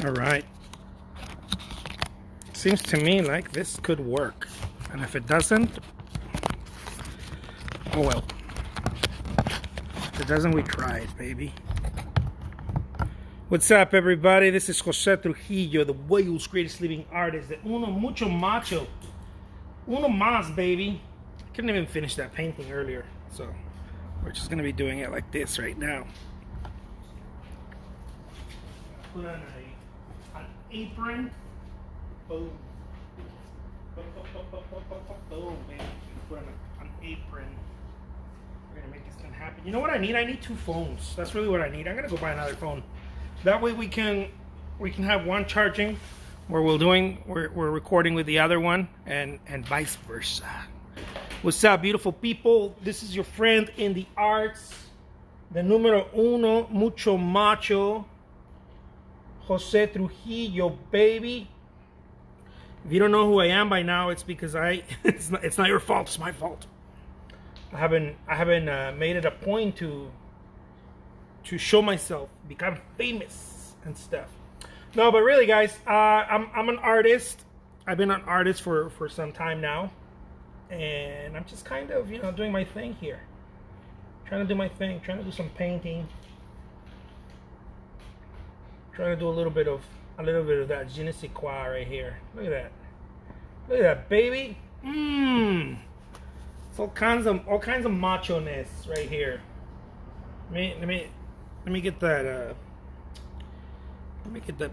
All right. Seems to me like this could work. And if it doesn't, oh well. If it doesn't, we try it, baby. What's up, everybody? This is Jose Trujillo, the world's greatest living artist. The uno mucho macho. Uno más, baby. I couldn't even finish that painting earlier. So we're just going to be doing it like this right now. Put on an apron. Boom. Boom, man. Put on an apron. We're gonna make this thing happen. You know what I need? I need 2 phones. That's really what I need. I'm gonna go buy another phone. That way we can have one charging where we're recording with the other one and vice versa. What's up, beautiful people? This is your friend in the arts, the numero uno, mucho macho, Jose Trujillo, baby. If you don't know who I am by now, it's because it's not your fault, it's my fault. I haven't made it a point to show myself, become famous and stuff. No, but really, guys, I'm an artist. I've been an artist for some time now, and I'm just kind of, doing my thing here. Trying to do my thing, trying to do some painting. Trying to do a little bit of that je ne sais quoi right here. Look at that. Look at that, baby. It's all kinds of macho-ness right here. Let me get that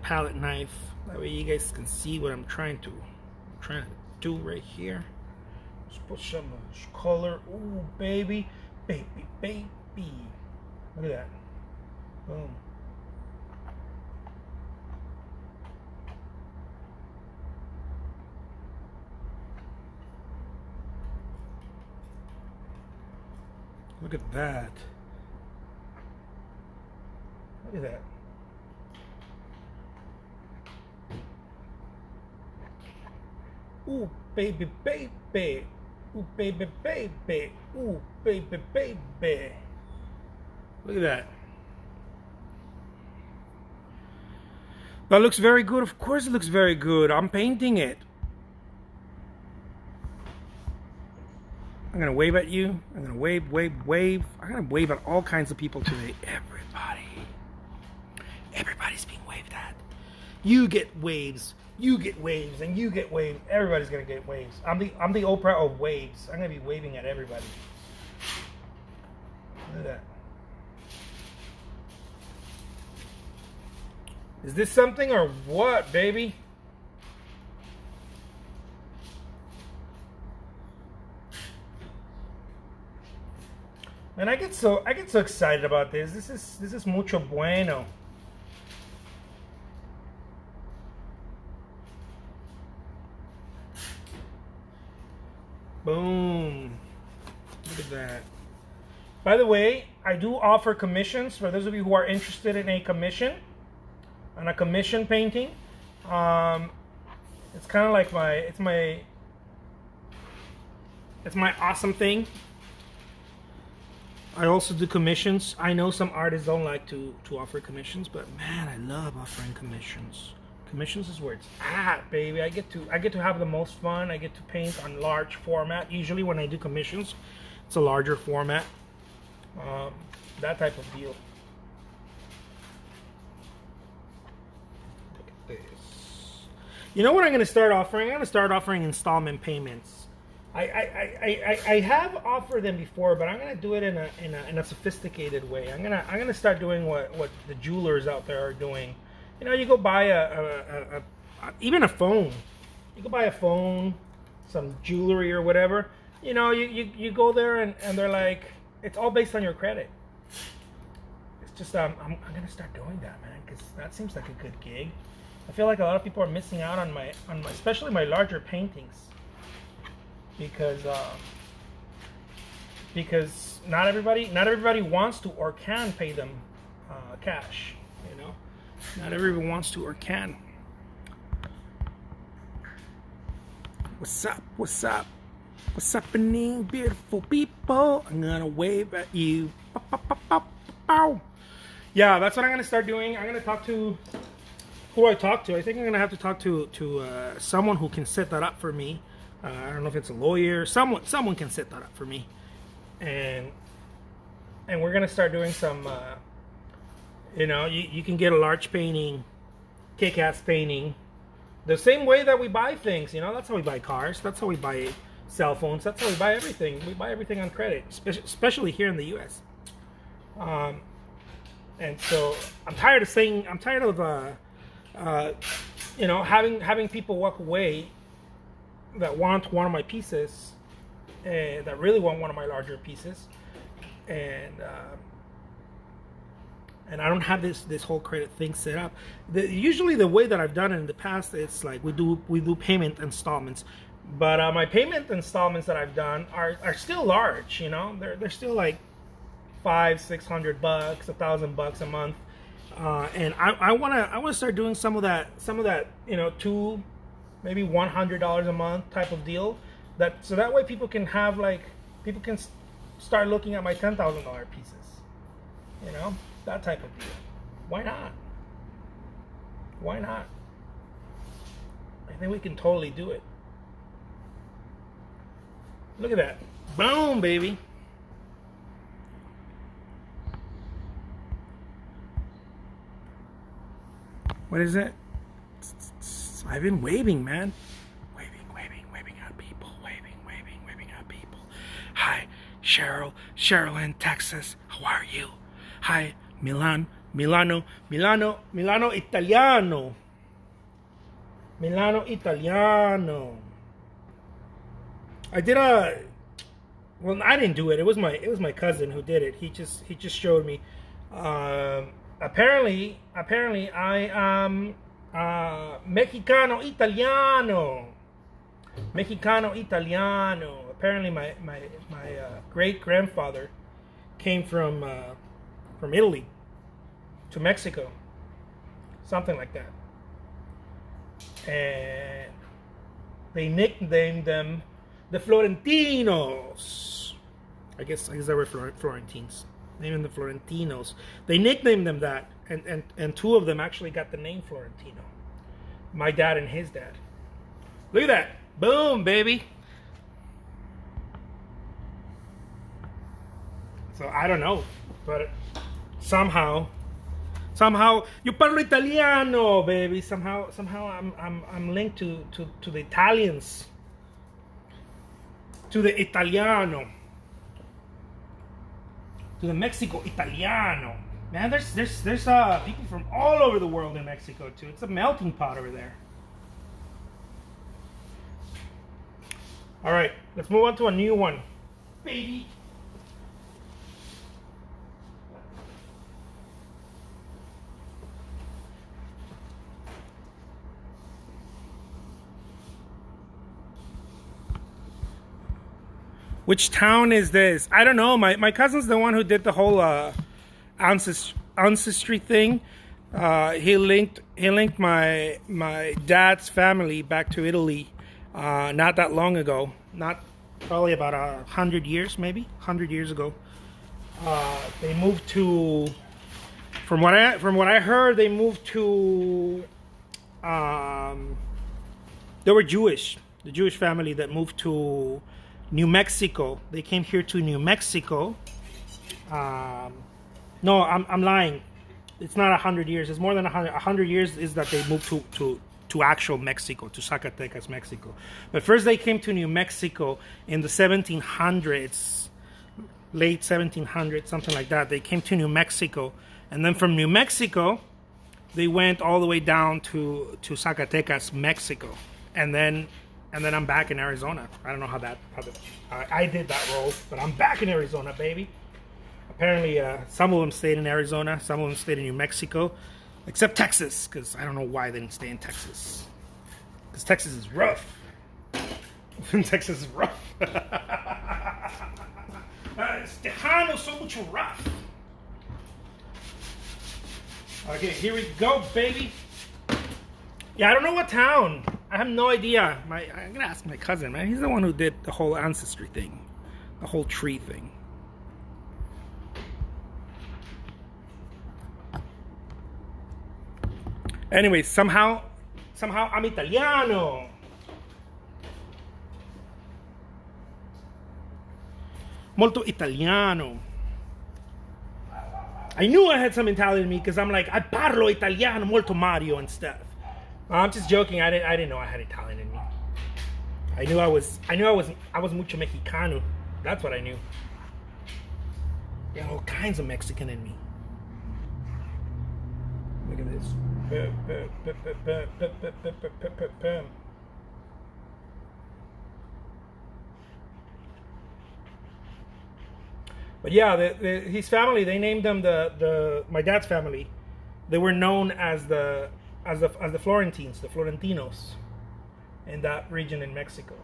palette knife. That way you guys can see what I'm trying to do right here. Just put some color. Ooh, baby. Baby. Look at that. Boom. Look at that. Look at that. Ooh, baby. Ooh, baby. Ooh, baby. Look at that. That looks very good. Of course it looks very good. I'm painting it. I'm gonna wave at you. I'm gonna wave. I'm gonna wave at all kinds of people today. Everybody's being waved at. You get waves. You get waves, and you get waves. Everybody's gonna get waves. I'm the Oprah of waves. I'm gonna be waving at everybody. Look at that. Is this something or what, baby? And I get so excited about this. This is mucho bueno. Boom. Look at that. By the way, I do offer commissions for those of you who are interested in a commission, on a commission painting. It's kind of like it's my awesome thing. I also do commissions. I know some artists don't like to offer commissions, but man, I love offering commissions. Commissions is where it's at, baby. I get to have the most fun. I get to paint on large format. Usually when I do commissions, it's a larger format. That type of deal. Look at this. You know what I'm going to start offering? I'm going to start offering installment payments. I have offered them before, but I'm gonna do it in a sophisticated way. I'm gonna start doing what the jewelers out there are doing. You go buy even a phone. You go buy a phone, some jewelry or whatever. You go there and they're like, it's all based on your credit. It's just I'm gonna start doing that, man, because that seems like a good gig. I feel like a lot of people are missing out on my especially my larger paintings. Because not everybody wants to or can pay them cash. Not everyone wants to or can. What's happening, beautiful people? I'm gonna wave at you. Yeah, that's what I'm gonna start doing. I'm gonna talk to who I talk to. I think I'm gonna have to talk to someone who can set that up for me. I don't know if it's a lawyer. Someone can set that up for me, and we're gonna start doing some. You can get a large painting, kick-ass painting, the same way that we buy things. That's how we buy cars. That's how we buy cell phones. That's how we buy everything. We buy everything on credit, especially here in the U.S. And so I'm tired of having people walk away that want one of my pieces, and that really want one of my larger pieces, and I don't have this whole credit thing set up. Usually the way that I've done it in the past, it's like we do payment installments, but my payment installments that I've done are still large. They're still like $500-600, $1,000 a month, and I wanna start doing some of that $200, maybe $100 a month type of deal. So that way people can start looking at my $10,000 pieces. That type of deal. Why not? Why not? I think we can totally do it. Look at that. Boom, baby. What is it? I've been waving, man. Waving at people. Waving at people. Hi, Cheryl in Texas. How are you? Hi, Milano Italiano. Milano Italiano. I didn't do it. It was my cousin who did it. He just showed me. Apparently I am Mexicano Italiano. Apparently my great grandfather came from Italy to Mexico, something like that, and they nicknamed them the Florentinos. I guess they were Florentines. Named the Florentinos. They nicknamed them that, and two of them actually got the name Florentino. My dad and his dad. Look at that. Boom, baby. So I don't know, but somehow you parlo italiano, baby. Somehow I'm linked to the Italians, to the Italiano, to the Mexico Italiano. Man, there's people from all over the world in Mexico too. It's a melting pot over there. All right, let's move on to a new one, baby. Which town is this? I don't know. My cousin's the one who did the whole ancestry thing. He linked my dad's family back to Italy not that long ago. Not probably about 100 years, maybe 100 years ago. They moved to, from what I heard, they moved to. They were Jewish. The Jewish family that moved to New Mexico. They came here to New Mexico. No, I'm lying. It's not 100 years. It's more than 100. 100 years is that they moved to actual Mexico, to Zacatecas, Mexico. But first they came to New Mexico in the 1700s, late 1700s, something like that. They came to New Mexico, and then from New Mexico, they went all the way down to Zacatecas, Mexico, and then I'm back in Arizona. I don't know how I did that role, but I'm back in Arizona, baby. Apparently, some of them stayed in Arizona, some of them stayed in New Mexico, except Texas, because I don't know why they didn't stay in Texas. Because Texas is rough. Texas is rough. Tejano so much rough. Okay, here we go, baby. Yeah, I don't know what town. I have no idea. I'm gonna ask my cousin, man. He's the one who did the whole ancestry thing, the whole tree thing. Anyway, somehow I'm Italiano. Molto Italiano. I knew I had some Italian in me because I'm like, I parlo Italiano molto Mario and stuff. I'm just joking. I didn't know I had Italian in me. I knew I was mucho Mexicano. That's what I knew. There are all kinds of Mexican in me. Look at this. But yeah, his family, they named them my dad's family. They were known as the Florentines, the Florentinos, in that region in Mexico.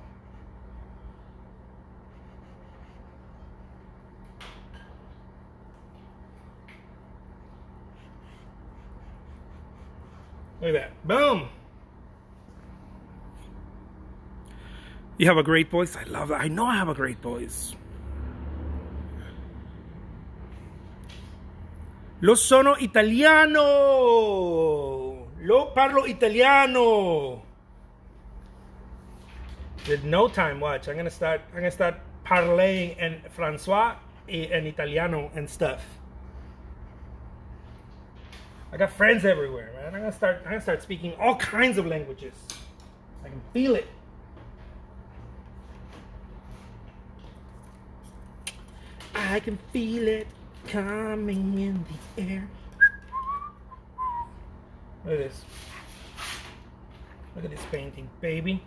Look at that. Boom. You have a great voice. I love that. I know I have a great voice. Lo sono italiano. Lo parlo italiano. With no time, watch. I'm gonna start parlaying in Francois and Italiano and stuff. I got friends everywhere, man. I'm gonna start speaking all kinds of languages. I can feel it. I can feel it coming in the air. Look at this. Look at this painting, baby.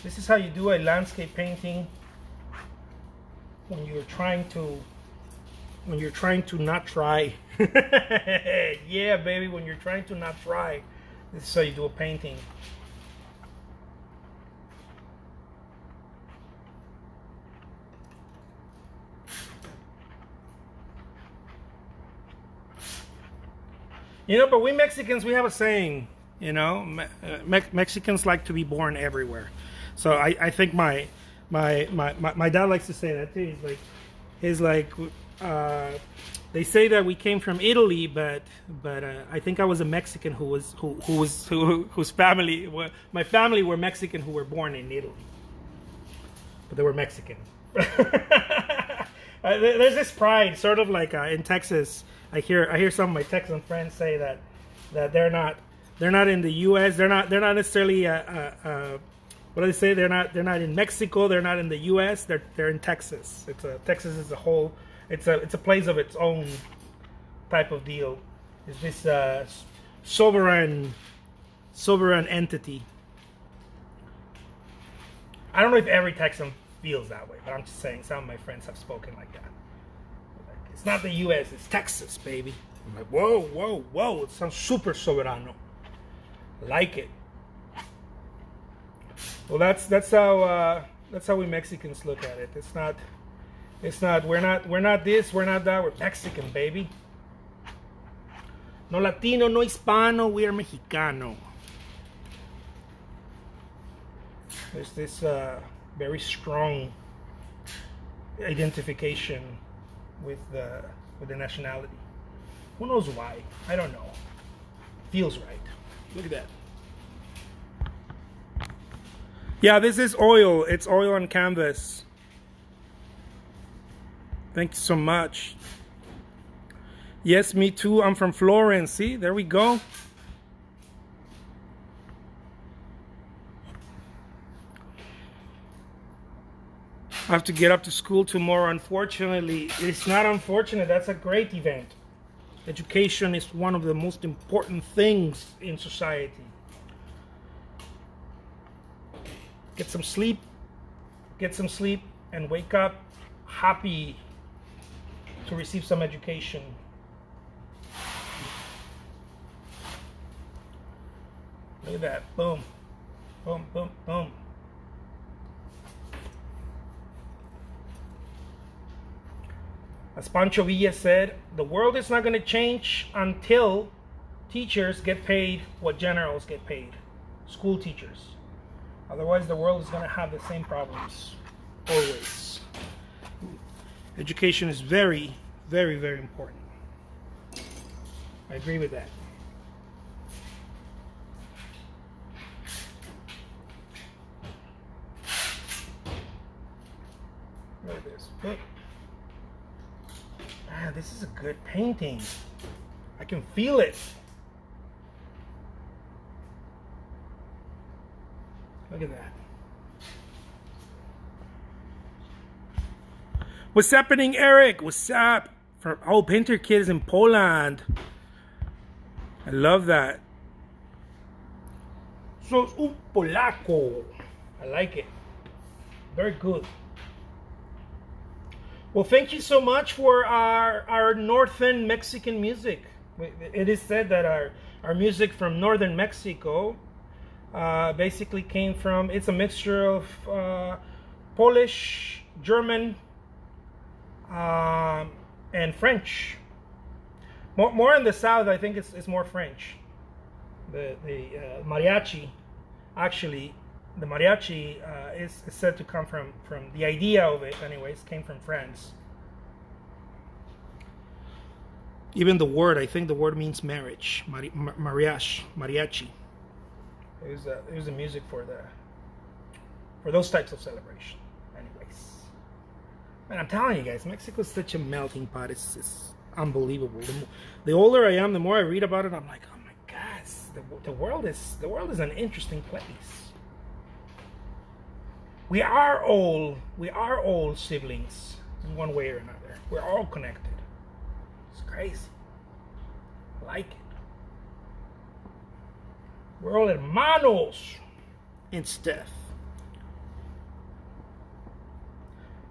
This is how you do a landscape painting when you're trying to not try. Yeah, baby, when you're trying to not try, this is how you do a painting. You know, but we Mexicans, we have a saying, you know, Mexicans like to be born everywhere. So I think my dad likes to say that too. He's like, they say that we came from Italy, but I think I was a Mexican whose family, my family were Mexican who were born in Italy, but they were Mexican. There's this pride, sort of like in Texas. I hear some of my Texan friends say that they're not in the U.S. They're not necessarily what do they say? They're not in Mexico. They're not in the U.S. They're in Texas. Texas is a whole. It's a place of its own type of deal. It's this sovereign entity. I don't know if every Texan feels that way, but I'm just saying some of my friends have spoken like that. It's not the U.S., it's Texas, baby. I'm like, whoa. It sounds super soberano. Like it. Well, that's how we Mexicans look at it. It's not. We're not this. We're not that. We're Mexican, baby. No Latino, no Hispano. We are Mexicano. There's this very strong identification with the nationality. Who knows why? I don't know. Feels right. Look at that. Yeah, this is oil. It's oil on canvas. Thank you so much. Yes, me too. I'm from Florence. See, there we go. I have to get up to school tomorrow. Unfortunately, it's not unfortunate. That's a great event. Education is one of the most important things in society. Get some sleep, and wake up happy to receive some education. Look at that. Boom. Boom, boom, boom. As Pancho Villa said, the world is not going to change until teachers get paid what generals get paid. School teachers. Otherwise, the world is going to have the same problems. Always. Education is very, very, very important. I agree with that. good painting. I can feel it. Look at that. What's happening, Eric? What's up? From Painter Kids in Poland. I love that. Sos un polaco. I like it. Very good. Well, thank you so much for our northern Mexican music. It is said that our music from northern Mexico basically came from, it's a mixture of Polish, German, and French. More in the south, I think it's more French. The mariachi, actually, the mariachi is said to come from the idea of it, anyways, came from France. Even the word, I think the word means marriage, mariachi. It was the music for those types of celebration. Anyways, man, I'm telling you guys, Mexico is such a melting pot. It's unbelievable. The older I am, the more I read about it, I'm like, oh my God, the world is an interesting place. We are all siblings in one way or another. We're all connected. It's crazy. I like it. We're all hermanos and stuff.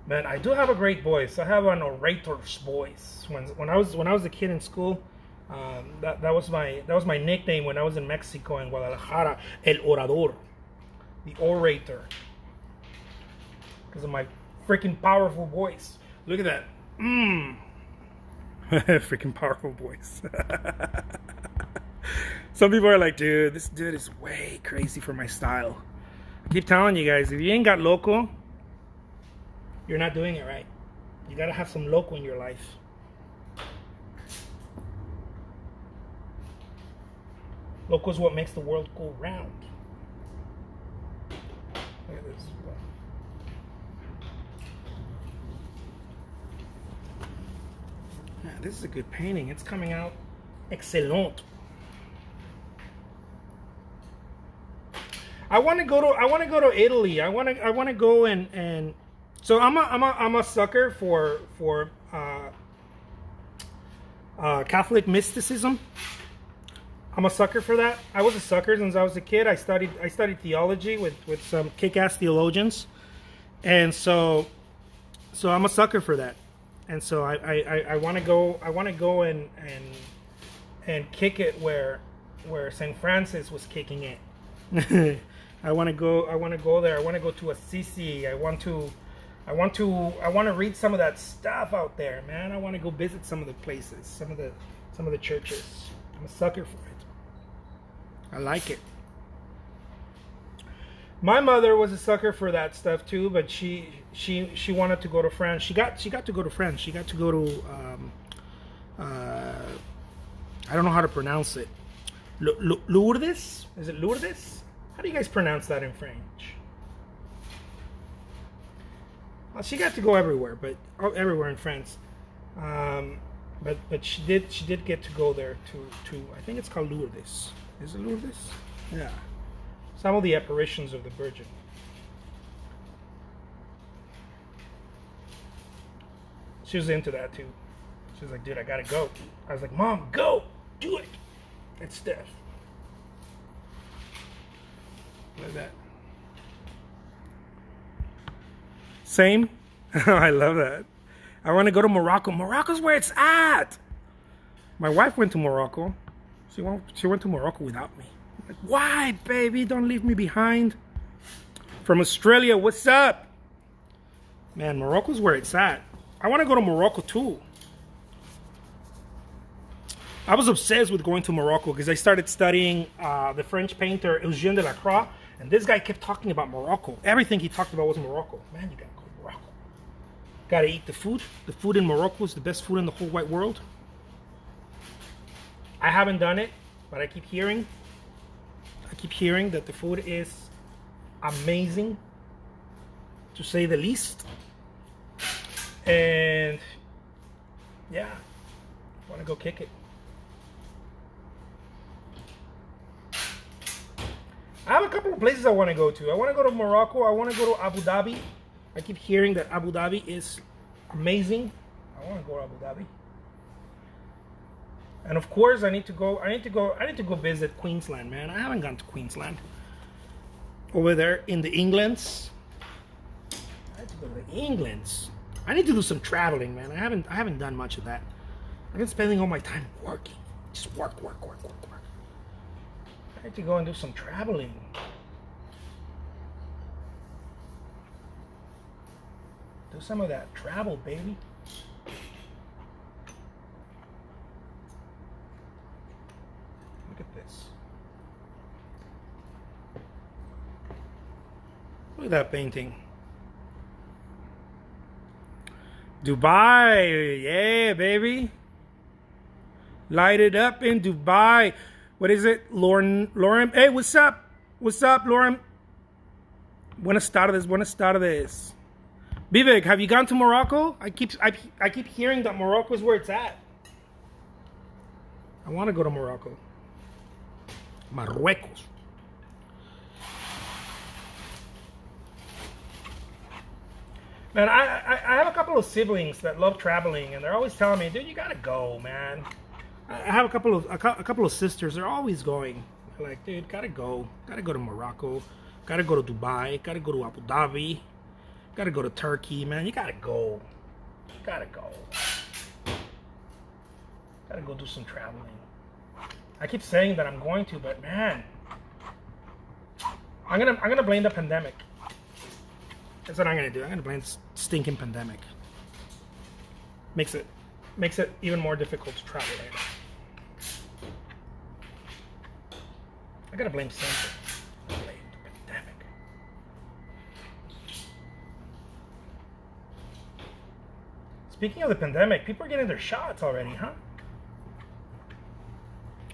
Man, I do have a great voice. I have an orator's voice. When I was a kid in school, that was my nickname when I was in Mexico, in Guadalajara, El Orador, the orator, because of my freaking powerful voice. Look at that. Freaking powerful voice. Some people are like, dude, this dude is way crazy for my style. I keep telling you guys, if you ain't got loco, you're not doing it right. You gotta have some loco in your life. Loco is what makes the world go round. Look at this. Yeah, this is a good painting. It's coming out excellent. I want to go to Italy. I want to go and so I'm a sucker for Catholic mysticism. I'm a sucker for that. I was a sucker since I was a kid. I studied theology with some kick-ass theologians, and so I'm a sucker for that. And so I want to go and kick it where Saint Francis was kicking it. I want to go there. I want to go to Assisi. I want to read some of that stuff out there, man. I want to go visit some of the places, some of the churches. I'm a sucker for it. I like it. My mother was a sucker for that stuff too, but she wanted to go to France. She got to go to France. She got to go to I don't know how to pronounce it. Lourdes? Is it Lourdes? How do you guys pronounce that in French? Well, she got to go everywhere, but everywhere in France. But she did get to go there to I think it's called Lourdes. Is it Lourdes? Yeah. Some of the apparitions of the Virgin. She was into that too. She was like, dude, I gotta go. I was like, Mom, go! Do it! It's Steph. Look at that. Same? I love that. I want to go to Morocco. Morocco's where it's at. My wife went to Morocco. She went to Morocco without me. I'm like, why, baby? Don't leave me behind. From Australia, what's up? Man, Morocco's where it's at. I want to go to Morocco too. I was obsessed with going to Morocco because I started studying the French painter Eugène Delacroix, and this guy kept talking about Morocco. Everything he talked about was Morocco. Man, you gotta go to Morocco. Gotta eat the food. The food in Morocco is the best food in the whole wide world. I haven't done it, but I keep hearing that the food is amazing, to say the least. And yeah, I want to go kick it. I have a couple of places I want to go to. I want to go to Morocco. I want to go to Abu Dhabi. I keep hearing that Abu Dhabi is amazing. I want to go to Abu Dhabi. And of course, I need to go visit Queensland, man. I haven't gone to Queensland. Over there in the Englands. I need to go to the Englands. I need to do some traveling, man. I haven't done much of that. I've been spending all my time working. Just work. I need to go and do some traveling. Do some of that travel, baby. Look at this. Look at that painting. Dubai, yeah, baby. Light it up in Dubai. What is it, Lauren? Hey, what's up? What's up, Lauren? Buenas tardes. Vivek, have you gone to Morocco? I keep hearing that Morocco is where it's at. I want to go to Morocco. Marruecos. Man, I have a couple of siblings that love traveling, and they're always telling me, dude, you gotta go, man. I have a couple of sisters. They're always going. They're like, dude, gotta go to Morocco, gotta go to Dubai, gotta go to Abu Dhabi, gotta go to Turkey, man. You gotta go, gotta go do some traveling. I keep saying that I'm going to, but man, I'm gonna blame the pandemic. That's what I'm gonna do. I'm gonna blame this stinking pandemic. Makes it even more difficult to travel right now. I gotta blame something. Blame the pandemic. Speaking of the pandemic, people are getting their shots already, huh?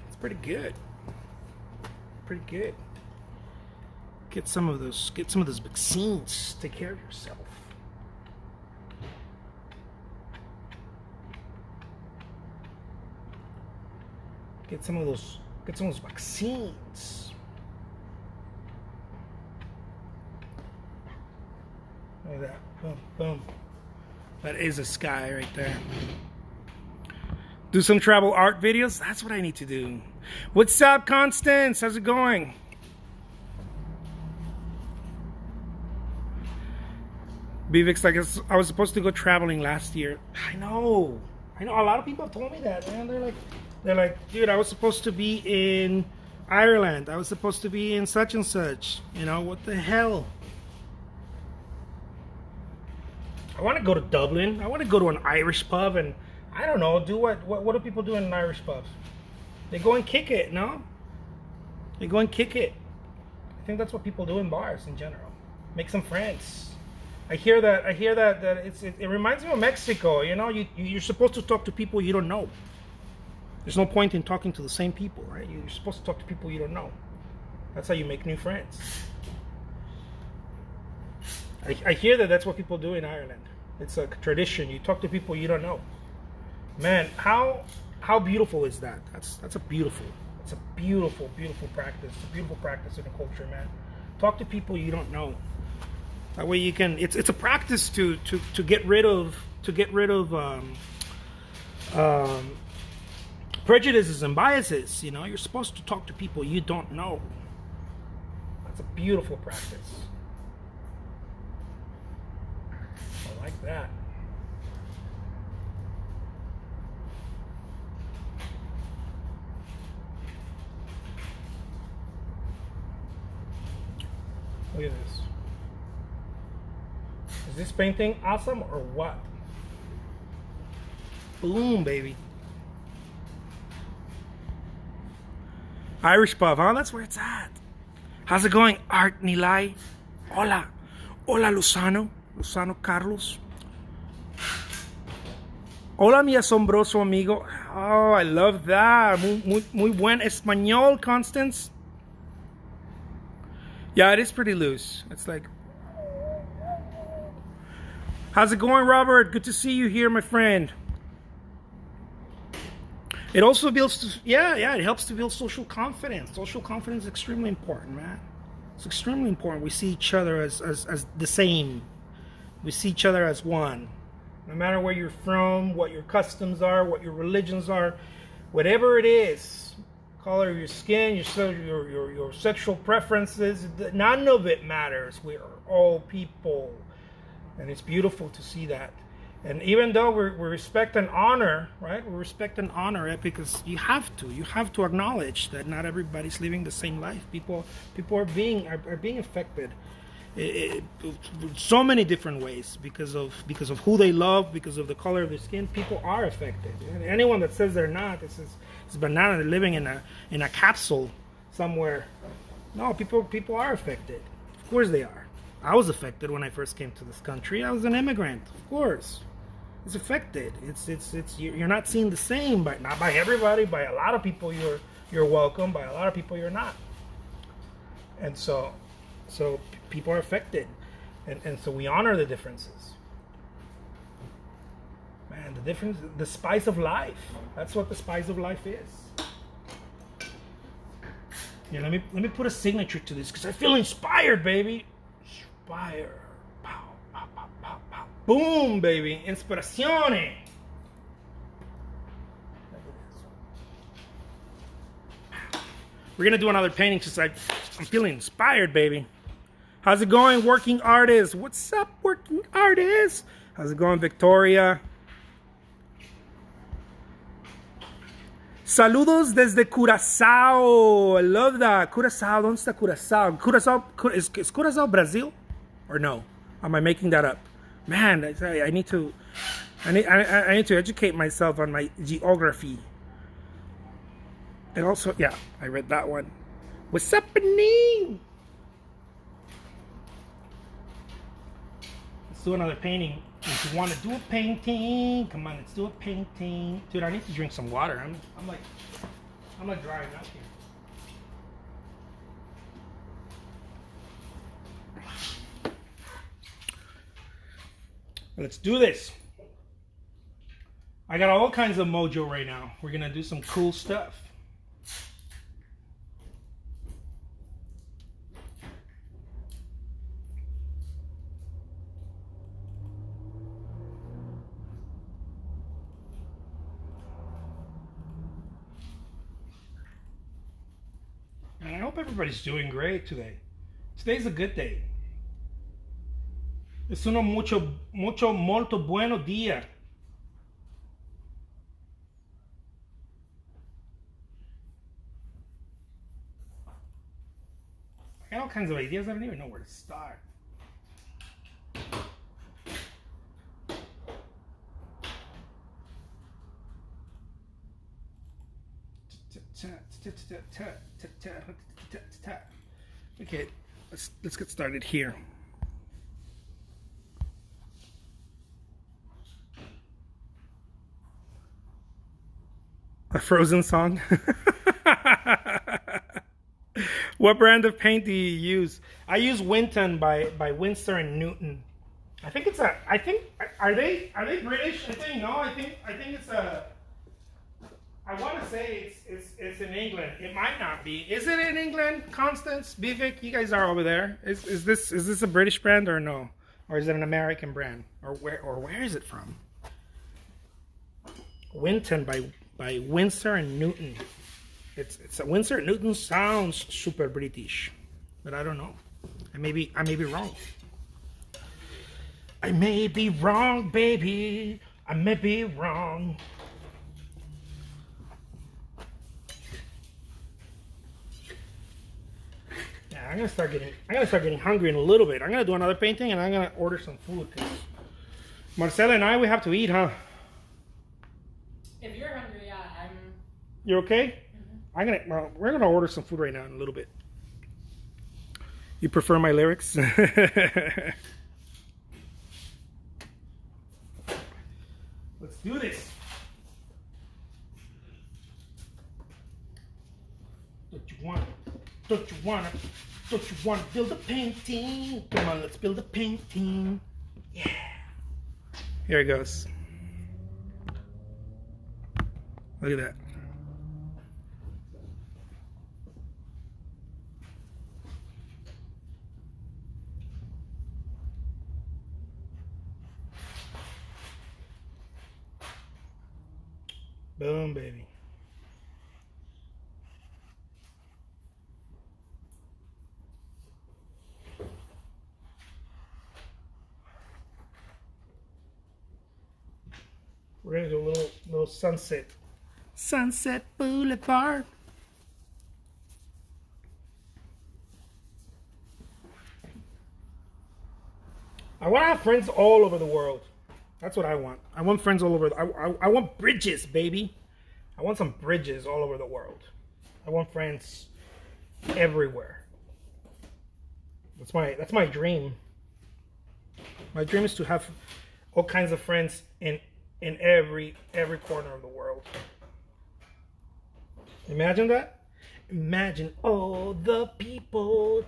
It's pretty good. Pretty good. Get some of those vaccines. Take care of yourself. Get some of those vaccines. Look at that. Boom, boom. That is a sky right there. Do some travel art videos. That's what I need to do. What's up, Constance? How's it going? Vivek's like, I was supposed to go traveling last year. I know. A lot of people have told me that, man. They're like, dude, I was supposed to be in Ireland. I was supposed to be in such and such. You know, what the hell? I want to go to Dublin. I want to go to an Irish pub and, I don't know, do what do people do in an Irish pub? They go and kick it, no? They go and kick it. I think that's what people do in bars in general. Make some friends. I hear that it reminds me of Mexico. You know, you're supposed to talk to people you don't know. There's no point in talking to the same people, right? You're supposed to talk to people you don't know. That's how you make new friends. I hear that's what people do in Ireland. It's a tradition. You talk to people you don't know. Man, how beautiful is that? That's a beautiful practice. It's a beautiful practice in the culture, man. Talk to people you don't know. That way you can. It's a practice to get rid of prejudices and biases. You know, you're supposed to talk to people you don't know. That's a beautiful practice. I like that. Look at this. Is this painting awesome or what? Boom, baby. Irish pub, huh? That's where it's at. How's it going, Art Nilay? Hola. Hola, Luzano Carlos. Hola, mi asombroso amigo. Oh, I love that. Muy buen español, Constance. Yeah, it is pretty loose. It's like... How's it going, Robert? Good to see you here, my friend. It also builds, yeah, it helps to build social confidence. Social confidence is extremely important, man. It's extremely important. We see each other as the same. We see each other as one. No matter where you're from, what your customs are, what your religions are, whatever it is, color of your skin, your sexual preferences, none of it matters. We are all people. And it's beautiful to see that. And even though we respect and honor, right? We respect and honor it because you have to acknowledge that not everybody's living the same life. People are being affected so many different ways because of who they love, because of the color of their skin. People are affected. And anyone that says they're not, it's banana. They're living in a capsule somewhere. No, people are affected. Of course they are. I was affected when I first came to this country. I was an immigrant, of course. It's affected. You're not seen the same, but not by everybody. By a lot of people, you're welcome. By a lot of people, you're not. And so people are affected, and so we honor the differences. Man, the difference, the spice of life. That's what the spice of life is. Yeah, let me put a signature to this because I feel inspired, baby. Inspired. Pow, pow, pow, pow, pow. Boom, baby. Inspirazione. We're gonna do another painting because I'm feeling inspired, baby. How's it going, working artists? What's up, working artists? How's it going, Victoria? Saludos desde Curazao. I love that. Curazao. ¿Dónde está Curazao? Curazao is Curazao Brazil? Or no? Am I making that up? Man, I need to educate myself on my geography. And also, yeah, I read that one. What's happening? Let's do another painting. If you want to do a painting, come on, let's do a painting. Dude, I need to drink some water. I'm like drying out here. Let's do this. I got all kinds of mojo right now. We're gonna do some cool stuff. And I hope everybody's doing great today. Today's a good day. Es uno molto bueno dia. I got all kinds of ideas. I don't even know where to start. Okay, let's get started here. A Frozen song. What brand of paint do you use? I use Winton by Winsor and Newton. I think it's are they British? I think no. I think it's a. I want to say it's in England. It might not be. Is it in England? Constance, Vivek, you guys are over there. Is this a British brand or no? Or is it an American brand? Or where is it from? Winton by Winsor and Newton. It's a Winsor and Newton sounds super British, but I don't know. I may be wrong. I may be wrong, baby. I may be wrong. Yeah, I'm gonna start getting hungry in a little bit. I'm gonna do another painting and I'm gonna order some food. Marcela and I, we have to eat, huh? If you're hungry, yeah, I'm. You okay? Mm-hmm. We're gonna order some food right now in a little bit. You prefer my lyrics? Let's do this. Don't you wanna build a painting? Come on, let's build a painting. Yeah. Here it goes. Look at that. Boom, baby. We're gonna do a little sunset. Sunset Boulevard. I want to have friends all over the world. That's what I want. I want friends all over. I want bridges, baby. I want some bridges all over the world. I want friends everywhere. That's my dream. My dream is to have all kinds of friends in every corner of the world. Imagine that. Imagine all the people.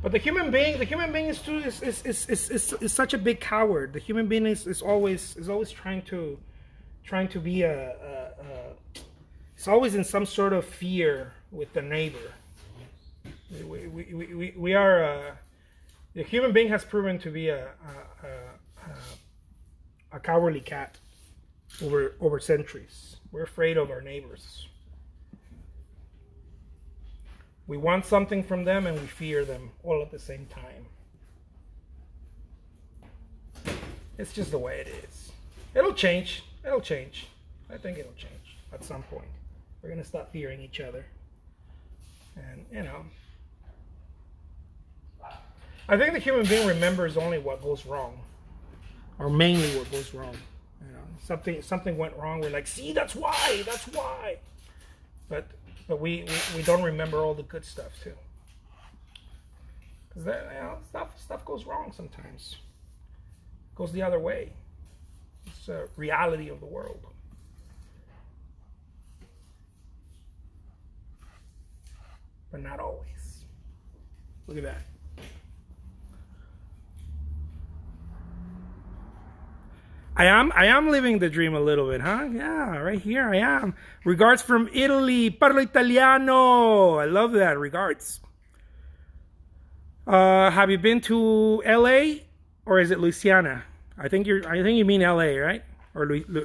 But the human being is such a big coward. The human being is always trying to be it's always in some sort of fear with the neighbor. We are the human being has proven to be a cowardly cat over centuries. We're afraid of our neighbors. We want something from them and we fear them all at the same time. It's just the way it is. It'll change. It'll change. I think it'll change at some point. We're going to stop fearing each other. And, you know, I think the human being remembers only what goes wrong. Or mainly what goes wrong. You know, something went wrong. We're like, see, that's why. But we don't remember all the good stuff too, because stuff goes wrong sometimes. It goes the other way. It's a reality of the world. But not always. Look at that. I am living the dream a little bit, huh? Yeah, right here I am. Regards from Italy. Parlo italiano. I love that. Regards. Have you been to LA or is it Louisiana? I think you mean LA, right? Or Louisiana?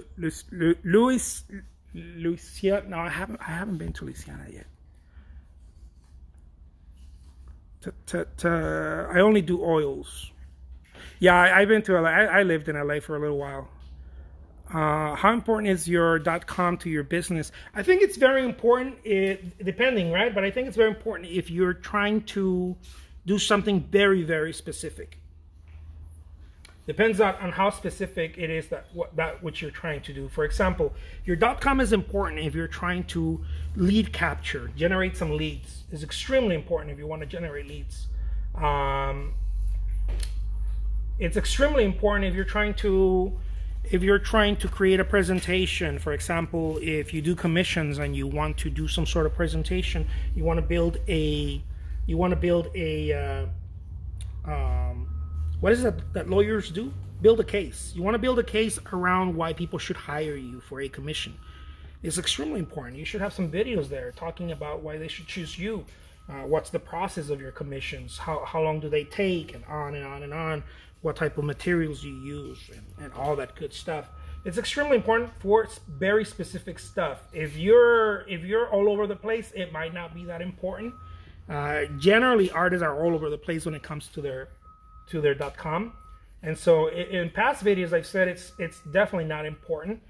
No, I haven't been to Louisiana yet. I only do oils. Yeah, I've been to LA. I lived in LA for a little while. How important is your .com to your business? I think it's very important, depending, right? But I think it's very important if you're trying to do something very, very specific. Depends on how specific it is which you're trying to do. For example, your .com is important if you're trying to lead capture, generate some leads. It's extremely important if you want to generate leads. It's extremely important if you're trying to create a presentation. For example, if you do commissions and you want to do some sort of presentation, you want to build a what is it that lawyers do? Build a case. You want to build a case around why people should hire you for a commission. It's extremely important. You should have some videos there talking about why they should choose you. What's the process of your commissions? How long do they take? And on and on and on. What type of materials you use and all that good stuff. It's extremely important for very specific stuff. If you're all over the place, it might not be that important. Generally, artists are all over the place when it comes to their .com. And so in past videos, I've said it's definitely not important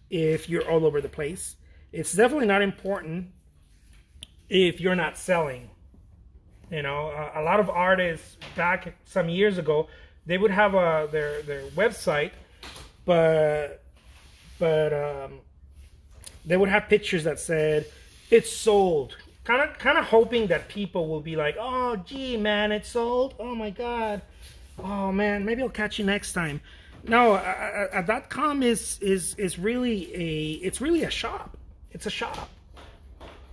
if you're all over the place. It's definitely not important if you're not selling. You know, a lot of artists back some years ago, they would have their website, but they would have pictures that said it's sold. Kind of hoping that people will be like, oh, gee, man, it's sold. Oh my God. Oh man, maybe I'll catch you next time. No, a .com is really a shop. It's a shop,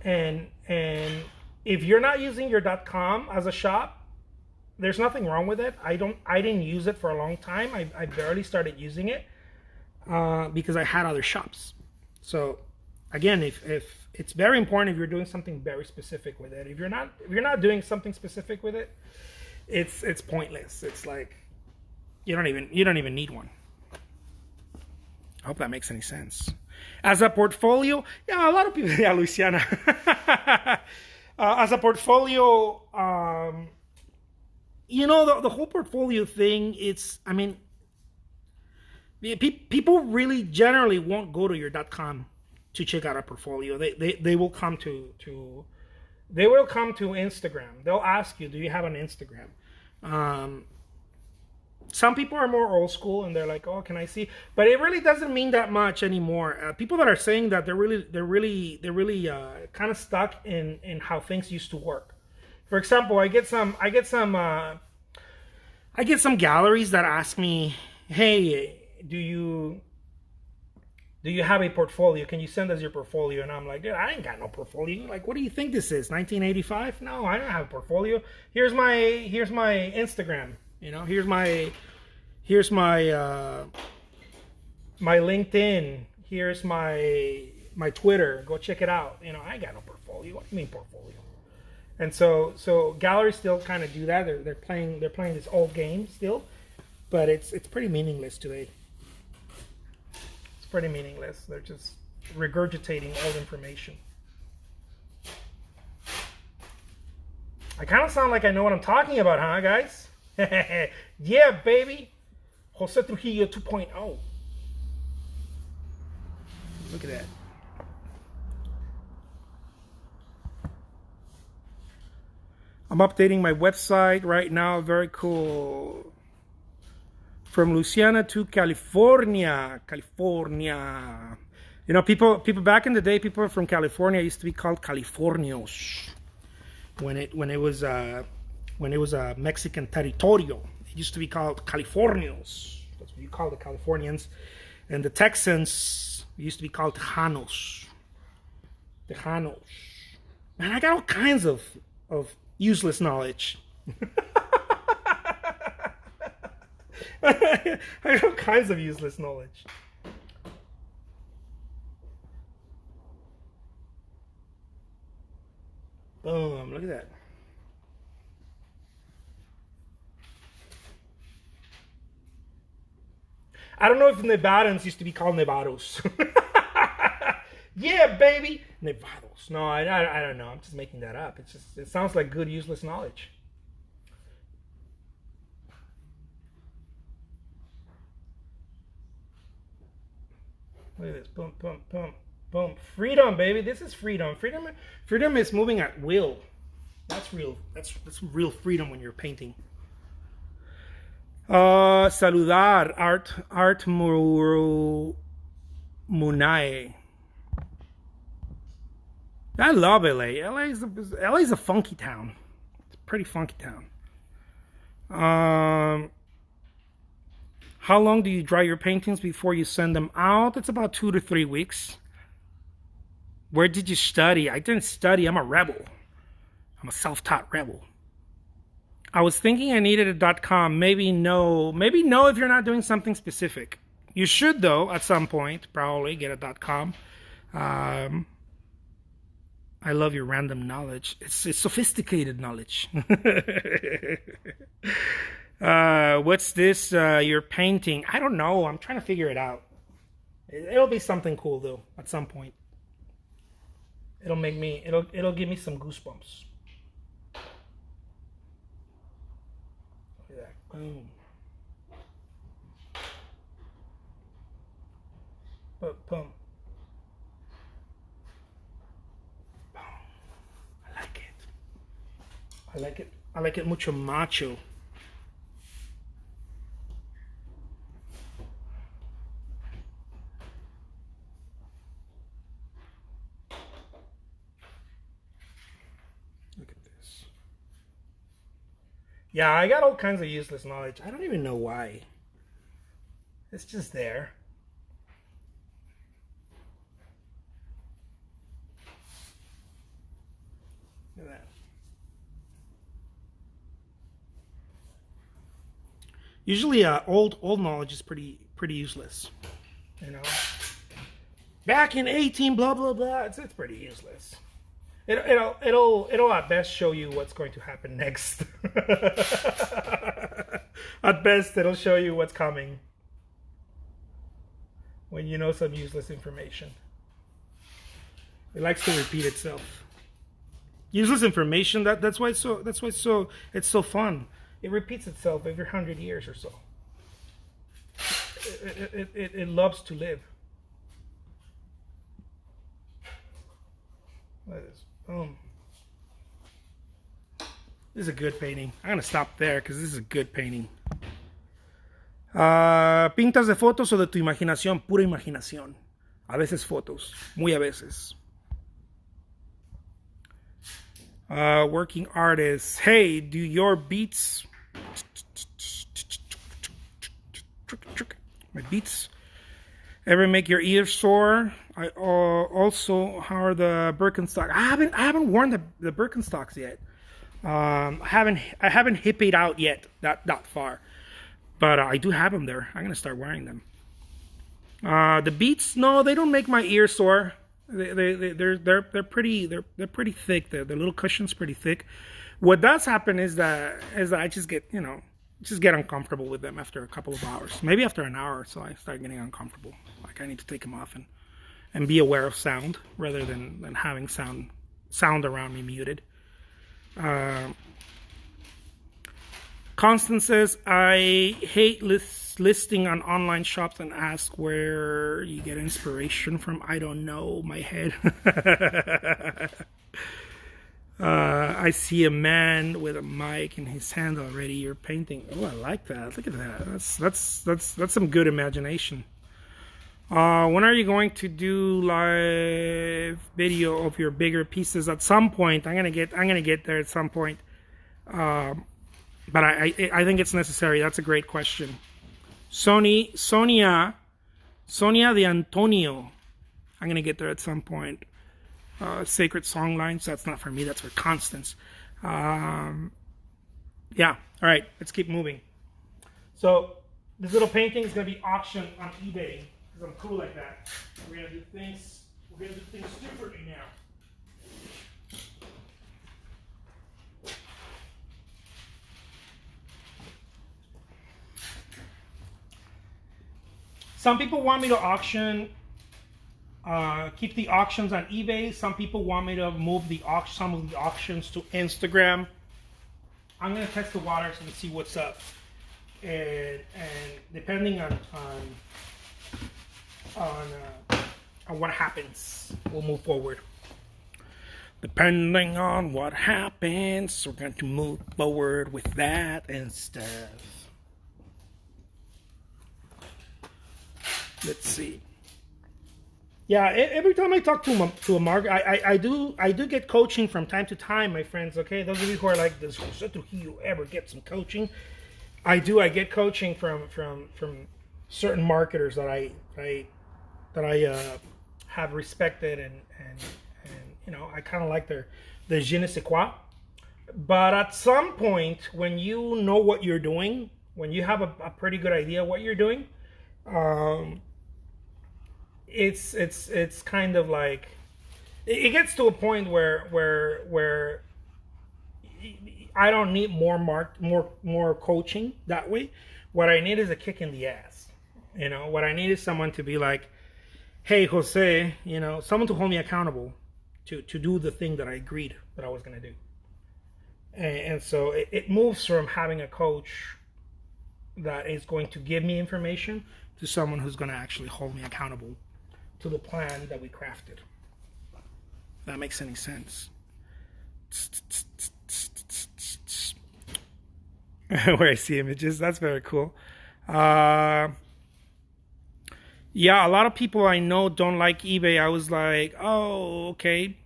and if you're not using your .com as a shop, there's nothing wrong with it. I didn't use it for a long time. I barely started using it because I had other shops. So again, if it's very important if you're doing something very specific with it. If you're not doing something specific with it, it's pointless. It's like you don't even need one. I hope that makes any sense. As a portfolio, yeah, a lot of people, yeah, Luciana. As a portfolio, the whole portfolio thing, people really generally won't go to your .com to check out a portfolio. They will come to Instagram. They'll ask you, do you have an Instagram? Some people are more old school and they're like, oh, can I see? But it really doesn't mean that much anymore. People that are saying that they're really kind of stuck in how things used to work. For example, I get some galleries that ask me, hey, do you have a portfolio? Can you send us your portfolio? And I'm like, dude, I ain't got no portfolio. Like, what do you think this is? 1985? No, I don't have a portfolio. Here's my Instagram. Here's my my LinkedIn. Here's my Twitter. Go check it out. I ain't got no portfolio. What do you mean portfolio? And so galleries still kind of do that. They're playing this old game still, but it's pretty meaningless today. It's pretty meaningless. They're just regurgitating old information. I kind of sound like I know what I'm talking about, huh, guys? Yeah, baby. Jose Trujillo 2.0. Look at that. I'm updating my website right now. Very cool. From Louisiana to California. People back in the day, people from California used to be called Californios. When it was a Mexican territorio, it used to be called Californios. That's what you call the Californians. And the Texans used to be called Tejanos. Man, I got all kinds of useless knowledge. I got all kinds of useless knowledge. Boom, look at that. I don't know if Nevadans used to be called Nevados. Yeah, baby. Nevados. No, I don't know. I'm just making that up. It sounds like good, useless knowledge. Look at this. Boom, boom, boom, boom. Freedom, baby. This is freedom. Freedom is moving at will. That's real. That's real freedom when you're painting. Saludar. Art Munae. I love LA. LA's a funky town. It's a pretty funky town. How long do you dry your paintings before you send them out? It's about 2 to 3 weeks. Where did you study? I didn't study. I'm a rebel. I'm a self-taught rebel. I was thinking I needed a .com. Maybe no if you're not doing something specific. You should, though, at some point, probably get a .com. I love your random knowledge. It's sophisticated knowledge. What's this you're painting? I don't know. I'm trying to figure it out. It'll be something cool, though, at some point. It'll give me some goosebumps. Look at that. Boom. Boom. I like it mucho macho. Look at this. Yeah, I got all kinds of useless knowledge. I don't even know why. It's just there. Look at that. Usually, old knowledge is pretty useless, you know. back in 18 blah blah blah. It's pretty useless. It'll at best show you what's going to happen next. At best, it'll show you what's coming when you know some useless information. It likes to repeat itself. Useless information. That's why it's so fun. It repeats itself every 100 years or so. It loves to live. Look at this. Boom. This is a good painting. I'm going to stop there because this is a good painting. ¿Pintas de fotos o de tu imaginación? Pura imaginación. A veces fotos. Muy a veces. Working artists. Hey, do your beats... My beats ever make your ears sore? I also, how are the Birkenstocks? I haven't worn the Birkenstocks yet. I haven't hippied out yet that far, but I do have them there. I'm gonna start wearing them. The Beats, no, they don't make my ears sore. They're pretty thick. The little cushion's pretty thick. What does happen is that I just get uncomfortable with them after a couple of hours. Maybe after an hour or so, I start getting uncomfortable. Like I need to take them off and be aware of sound rather than having sound around me muted. Constance says, I hate listing on online shops and ask where you get inspiration from. I don't know, my head. I see a man with a mic in his hand already. You're painting. Oh, I like that. Look at that. That's some good imagination. When are you going to do live video of your bigger pieces? At some point. I'm gonna get there at some point. But I think it's necessary. That's a great question. Sonia de Antonio. I'm gonna get there at some point. Sacred song lines. That's not for me. That's for Constance. Yeah. All right. Let's keep moving. So this little painting is gonna be auctioned on eBay because I'm cool like that. We're gonna do things differently now. Some people want me to auction. Keep the auctions on eBay. Some people want me to move some of the auctions to Instagram. I'm gonna test the waters and see what's up, and depending on what happens, we'll move forward. Depending on what happens, we're going to move forward with that and stuff. Let's see. Yeah, every time I talk to a market, I do get coaching from time to time, my friends. Okay, those of you who are like, does Jose Trujillo ever get some coaching? I do. I get coaching from certain marketers that I have respected and I kind of like their je ne sais quoi. But at some point, when you know what you're doing, when you have a pretty good idea what you're doing, it's kind of like it gets to a point where I don't need more coaching that way. What I need is a kick in the ass. What I need is someone to be like, hey, Jose, someone to hold me accountable to do the thing that I agreed that I was going to do. And so it moves from having a coach that is going to give me information to someone who's going to actually hold me accountable to the plan that we crafted. If that makes any sense. Where I see images, that's very cool. Yeah, a lot of people I know don't like eBay. I was like, oh, okay.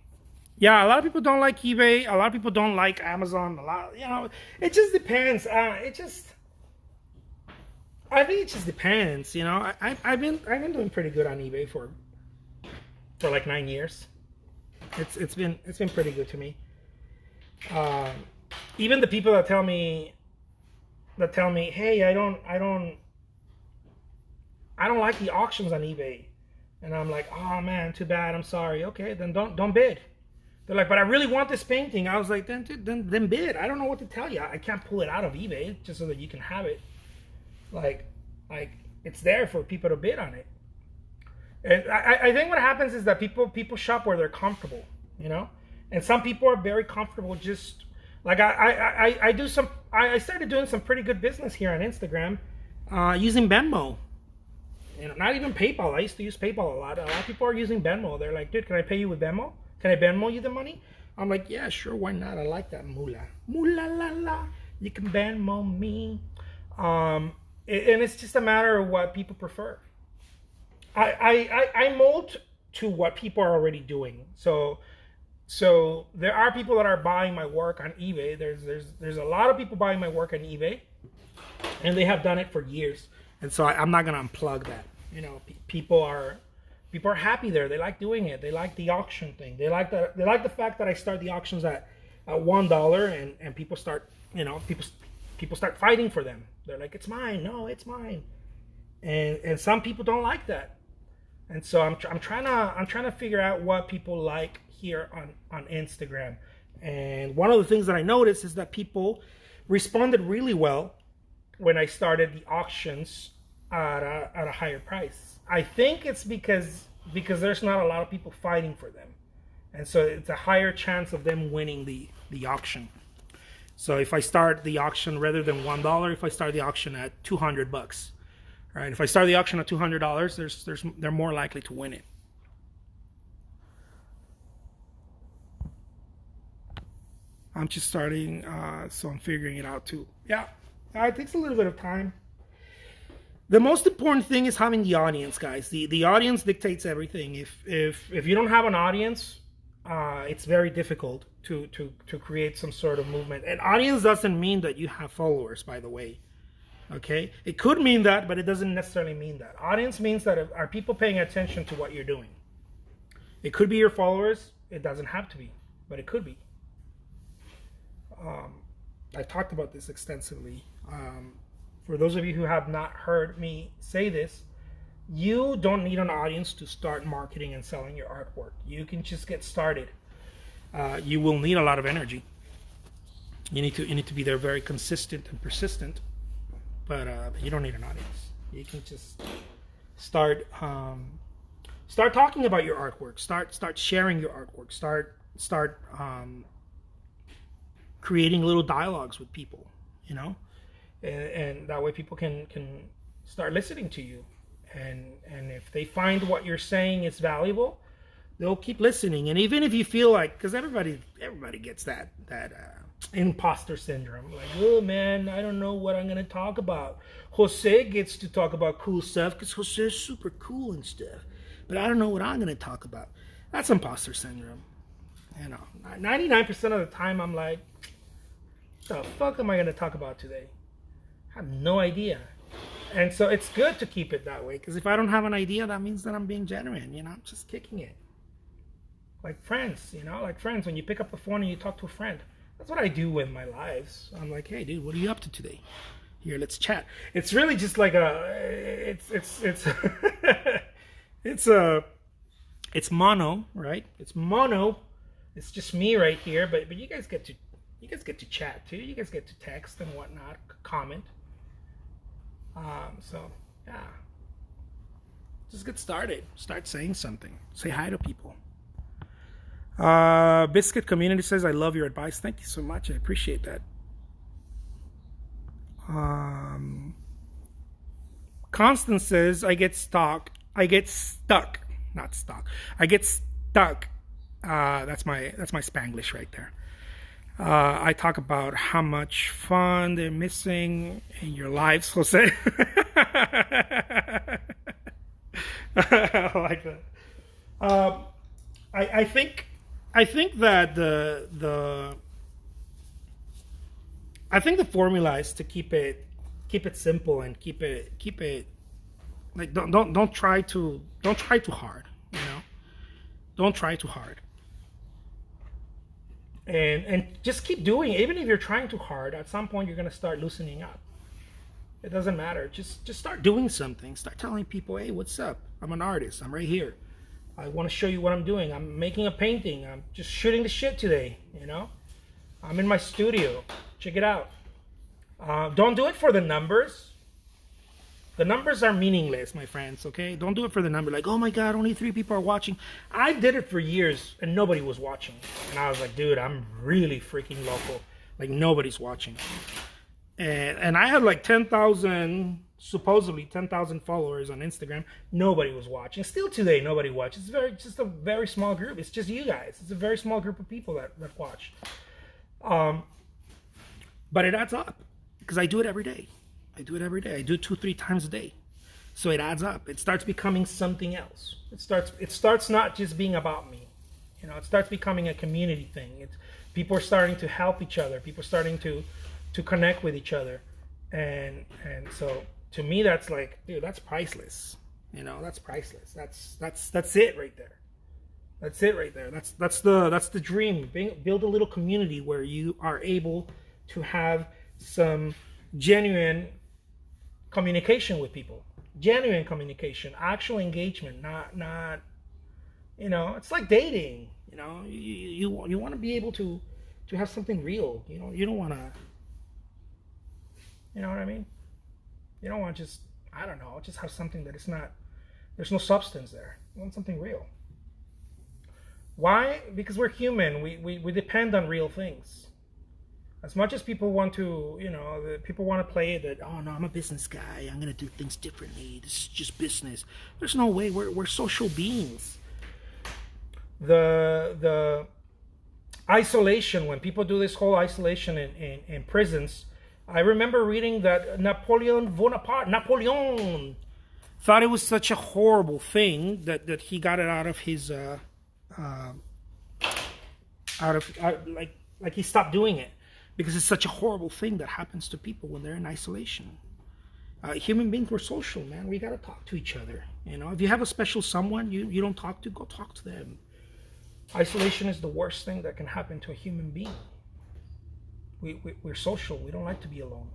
Yeah, a lot of people don't like eBay. A lot of people don't like Amazon. It just depends. I think it just depends. I've been doing pretty good on eBay for like 9 years. It's been pretty good to me. Even the people that tell me, hey, I don't like the auctions on eBay. And I'm like, oh man, too bad. I'm sorry. Okay, then don't bid. They're like, but I really want this painting. I was like, then bid. I don't know what to tell you. I can't pull it out of eBay just so that you can have it. Like it's there for people to bid on it. And I think what happens is that people shop where they're comfortable, you know. And some people are very comfortable just like I started doing some pretty good business here on Instagram using Venmo. You know, not even PayPal. I used to use PayPal a lot. A lot of people are using Venmo. They're like, dude, can I pay you with Venmo? Can I Venmo you the money? I'm like, yeah, sure, why not? I like that moolah. Moolah la la. You can Venmo me. And it's just a matter of what people prefer. I mold to what people are already doing. So there are people that are buying my work on eBay. There's a lot of people buying my work on eBay, and they have done it for years. And so I'm not gonna unplug that. You know, people are happy there. They like doing it. They like the auction thing. They like the fact that I start the auctions at $1 and people start, you know, people start fighting for them. They're like, it's mine. No, it's mine. And some people don't like that. And so I'm trying to figure out what people like here on Instagram. And one of the things that I noticed is that people responded really well when I started the auctions at a higher price. I think it's because there's not a lot of people fighting for them, and so it's a higher chance of them winning the auction. So if I start the auction rather than $1, if I start the auction at $200, right? If I start the auction at $200, they're more likely to win it. I'm just starting, so I'm figuring it out too. Yeah, it takes a little bit of time. The most important thing is having the audience, guys. The audience dictates everything. If you don't have an audience, it's very difficult to create some sort of movement. And audience doesn't mean that you have followers, by the way. Okay, it could mean that, but it doesn't necessarily mean that. Audience means that are people paying attention to what you're doing? It could be your followers. It doesn't have to be, but it could be. I talked about this extensively. For those of you who have not heard me say this, you don't need an audience to start marketing and selling your artwork. You can just get started. You will need a lot of energy. You need to be there very consistent and persistent, but you don't need an audience. You can just start talking about your artwork. Start sharing your artwork. Start creating little dialogues with people. You know. And that way people can start listening to you, and if they find what you're saying is valuable, they'll keep listening. And even if you feel like, because everybody gets that imposter syndrome, like, oh man, I don't know what I'm gonna talk about. Jose gets to talk about cool stuff because Jose is super cool and stuff, but I don't know what I'm gonna talk about. That's imposter syndrome. You know, 99% of the time I'm like, what the fuck am I gonna talk about today? I have no idea. And so it's good to keep it that way, because if I don't have an idea, that means that I'm being genuine. You know, I'm just kicking it. Like friends, you know, like friends, when you pick up the phone and you talk to a friend. That's what I do with my lives. I'm like, hey dude, what are you up to today? Here, let's chat. It's really just like it's mono, right? It's mono. It's just me right here, but you guys get to chat too. You guys get to text and whatnot, comment. So yeah, just get started. Start saying something. Say hi to people. Biscuit Community says, I love your advice. Thank you so much. I appreciate that. Constance says, I get stuck. That's my Spanglish right there. I talk about how much fun they're missing in your lives, Jose. I like that. I think that the formula is to keep it simple and keep it like don't try too hard, you know. Don't try too hard. And just keep doing it. Even if you're trying too hard, at some point you're going to start loosening up. It doesn't matter. Just start doing something. Start telling people, hey, what's up? I'm an artist. I'm right here. I want to show you what I'm doing. I'm making a painting. I'm just shooting the shit today, you know? I'm in my studio. Check it out. Don't do it for the numbers. The numbers are meaningless, my friends, okay? Don't do it for the number. Like, oh my God, only 3 people are watching. I did it for years and nobody was watching. And I was like, dude, I'm really freaking local. Like, nobody's watching. And I had like 10,000, supposedly 10,000 followers on Instagram. Nobody was watching. Still today, nobody watches. It's just a very small group. It's just you guys. It's a very small group of people that watch. But it adds up because I do it every day. I do it 2-3 times a day. So it adds up. It starts becoming something else. It starts not just being about me. You know, it starts becoming a community thing. People are starting to help each other. People are starting to connect with each other. And so to me, that's like, dude, that's priceless. You know, that's priceless. That's it right there. That's it right there. That's the dream. Build a little community where you are able to have some genuine communication with people. Genuine communication, actual engagement, not you know, it's like dating. You know, you want to be able to have something real. You know, you don't want to, you know what I mean? You don't want to just, I don't know, just have something that is not, there's no substance there. You want something real. Why? Because we're human. We depend on real things. As much as people want to, you know, people want to play that, oh no, I'm a business guy. I'm going to do things differently. This is just business. There's no way. We're social beings. The isolation, when people do this whole isolation in prisons, I remember reading that Napoleon thought it was such a horrible thing that he got it out of his like he stopped doing it because it's such a horrible thing that happens to people when they're in isolation. Human beings, we're social, man. We got to talk to each other. You know, if you have a special someone you don't talk to, go talk to them. Isolation is the worst thing that can happen to a human being. We're social. We don't like to be alone.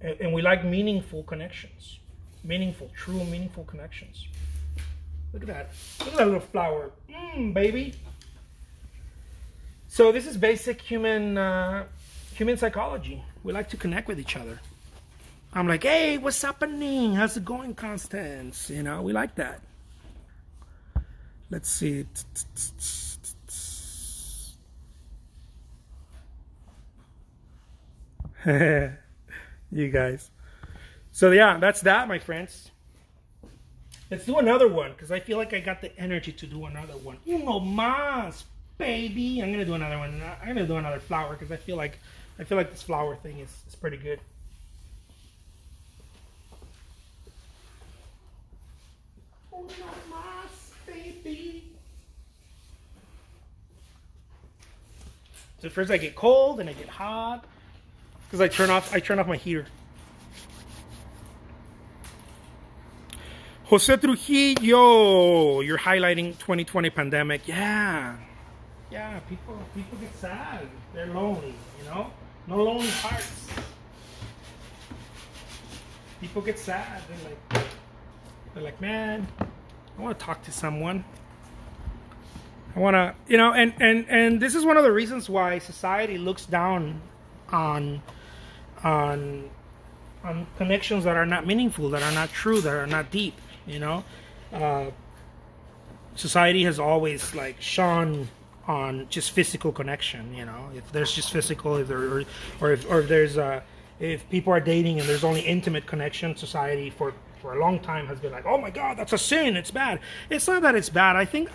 And we like meaningful connections. True meaningful connections. Look at that. Look at that little flower. Baby. So this is basic human psychology. We like to connect with each other. I'm like, hey, what's happening? How's it going, Constance? You know, we like that. Let's see. You guys. So yeah, that's that, my friends. Let's do another one because I feel like I got the energy to do another one. Uno más, baby. I'm gonna do another one. I'm gonna do another flower because I feel like this flower thing is pretty good. Uno más, baby. So first I get cold and I get hot because I turn off my heater. Jose Trujillo, you're highlighting 2020 pandemic. Yeah, people get sad. They're lonely, you know? No lonely hearts. People get sad. They're like, man, I want to talk to someone. I want to, you know, and this is one of the reasons why society looks down on connections that are not meaningful, that are not true, that are not deep. You know, society has always like shone on just physical connection. You know, if there's just physical, if people are dating and there's only intimate connection, society for a long time has been like, oh my God, that's a sin. It's bad. It's not that it's bad. I think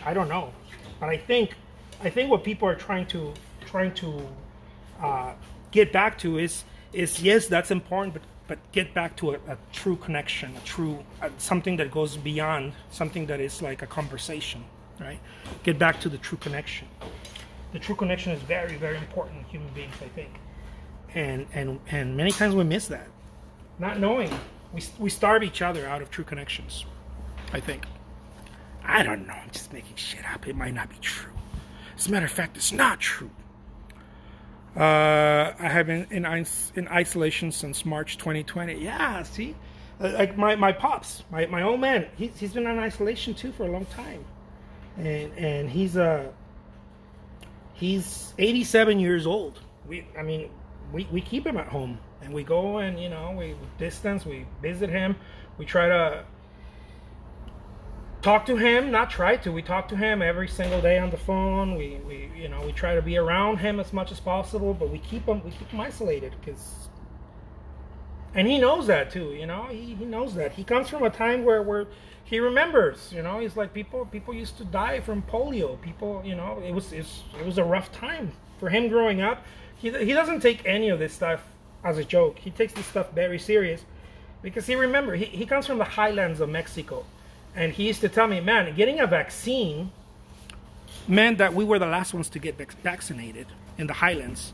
I don't know, but I think what people are trying to get back to is yes, that's important, but get back to a true connection, something that goes beyond, something that is like a conversation, right? Get back to the true connection. The true connection is very, very important in human beings, I think. And many times we miss that. Not knowing. We starve each other out of true connections, I think. I don't know. I'm just making shit up. It might not be true. As a matter of fact, it's not true. I have been in isolation since March 2020. Yeah, see, like my pops, my old man, he's been in isolation too for a long time, and he's 87 years old. We keep him at home, and we go and we distance, we visit him, we try to talk to him. We talk to him every single day on the phone. We try to be around him as much as possible, but we keep him isolated, and he knows that too. He knows that. He comes from a time where he remembers. He's like, people used to die from polio. People, it was a rough time for him growing up. He doesn't take any of this stuff as a joke. He takes this stuff very serious, because he comes from the highlands of Mexico. And he used to tell me, man, getting a vaccine meant that we were the last ones to get vaccinated in the highlands.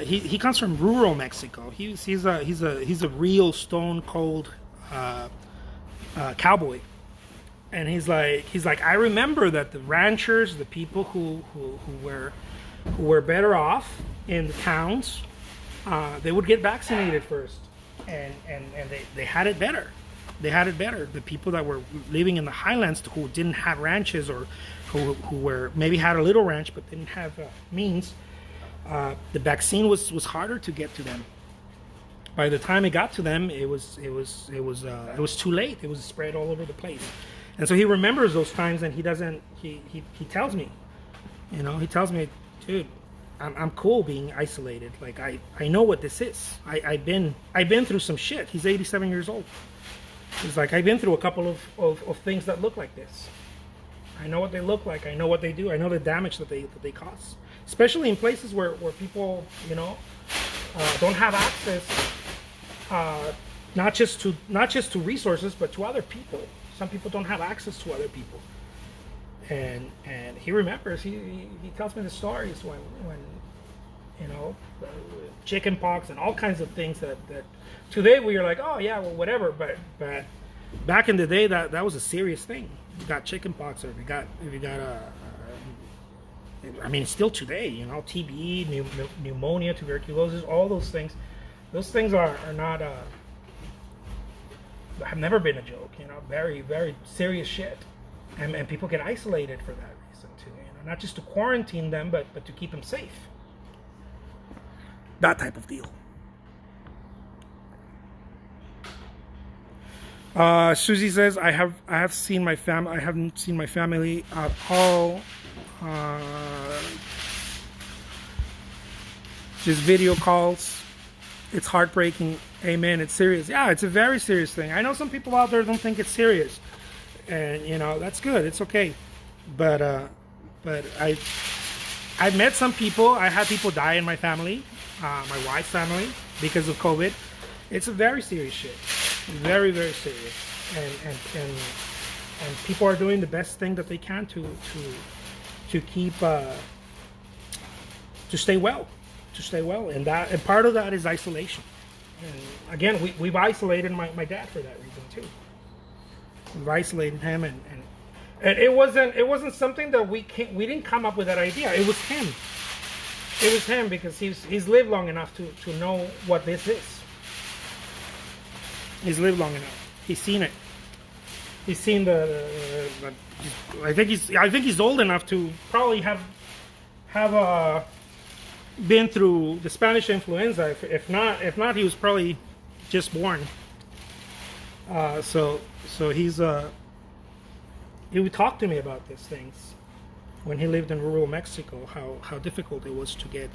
He comes from rural Mexico. He's a real stone cold cowboy. And he's like, I remember that the ranchers, the people who were better off in the towns, they would get vaccinated first, and they had it better. They had it better. The people that were living in the highlands, who didn't have ranches, or who were maybe had a little ranch but didn't have means, the vaccine was harder to get to them. By the time it got to them, it was too late. It was spread all over the place. And so he remembers those times, and he tells me, he tells me, dude, I'm cool being isolated. Like I know what this is. I've been through some shit. He's 87 years old. He's like, I've been through a couple of things that look like this. I know what they look like. I know what they do. I know the damage that they cause, especially in places where people don't have access, not just to resources, but to other people. Some people don't have access to other people, and he remembers. He tells me the stories when chicken pox and all kinds of things that today we are like, oh yeah, well, whatever, but back in the day that was a serious thing. You got chicken pox, or if you got still today, TB, pneumonia, tuberculosis, all those things are not have never been a joke. Very, very serious shit, and people get isolated for that reason too. Not just to quarantine them, but to keep them safe. That type of deal. Susie says, I haven't seen my family at all. Just video calls. It's heartbreaking. Amen. It's serious. Yeah, it's a very serious thing. I know some people out there don't think it's serious, and that's good. It's okay. But I've met some people. I had people die in my family, my wife's family, because of COVID. It's a very serious shit. Very, very serious, and people are doing the best thing that they can to keep to stay well, and part of that is isolation. And again, we've isolated my dad for that reason too. We've isolated him, and it wasn't something that we didn't come up with that idea. It was him. It was him, because he's lived long enough to know what this is. He's lived long enough. He's seen it. He's seen I think he's old enough to probably have been through the Spanish influenza. If not, he was probably just born. So he would talk to me about these things when he lived in rural Mexico. How difficult it was to get